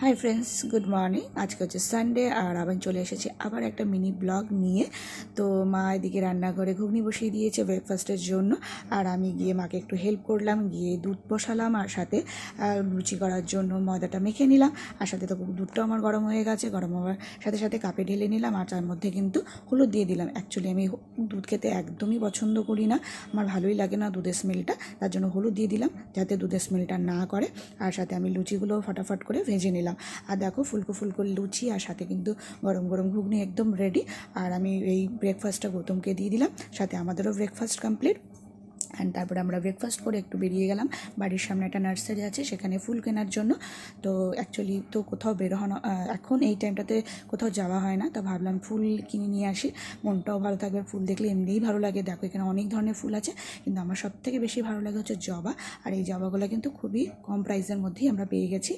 Hi friends, good morning. আজকে হচ্ছে Sunday আর আমি চলে এসেছি আবার একটা মিনি ব্লগ নিয়ে। তো মা এদিকে রান্নাঘরে ঘুগনি বসিয়ে দিয়েছে ব্রেকফাস্টের জন্য, আর আমি গিয়ে মাকে একটু হেল্প করলাম, গিয়ে দুধ বসালাম আর সাথে লুচি করার জন্য ময়দাটা মেখে নিলাম। আর সাথে তো দুধটাও আমার গরম হয়ে গেছে, গরম হওয়ার সাথে সাথে কাপে ঢেলে নিলাম আর তার মধ্যে কিন্তু হলুদ দিয়ে দিলাম। অ্যাকচুয়ালি আমি দুধ খেতে একদমই পছন্দ করি না, আমার ভালোই লাগে না দুধের স্মেলটা, তার জন্য হলুদ দিয়ে দিলাম যাতে দুধের স্মেলটা না করে। আর সাথে আমি লুচিগুলো ফটাফট করে ভেজে নিলাম। আর দেখো ফুলকো ফুলকো লুচি আর সাথে কিন্তু গরম গরম ঘুগনি একদম রেডি। আর আমি এই ব্রেকফাস্টটা গৌতমকে দিয়ে দিলাম, সাথে আমাদেরও ব্রেকফাস্ট কমপ্লিট। অ্যান্ড তারপরে আমরা ব্রেকফাস্ট করে একটু বেরিয়ে গেলাম। বাড়ির সামনে একটা নার্সারি আছে, সেখানে ফুল কেনার জন্য। তো অ্যাকচুয়ালি তো কোথাও বেরোনো এখন এই টাইমটাতে কোথাও যাওয়া হয় না, তো ভাবলাম ফুল কিনে নিয়ে আসি, মনটাও ভালো থাকবে। ফুল দেখলে এমনিই ভালো লাগে। দেখো এখানে অনেক ধরনের ফুল আছে, কিন্তু আমার সবথেকে বেশি ভালো লাগে হচ্ছে জবা। আর এই জবাগুলো কিন্তু খুবই কম প্রাইসের মধ্যেই আমরা পেয়ে গেছি।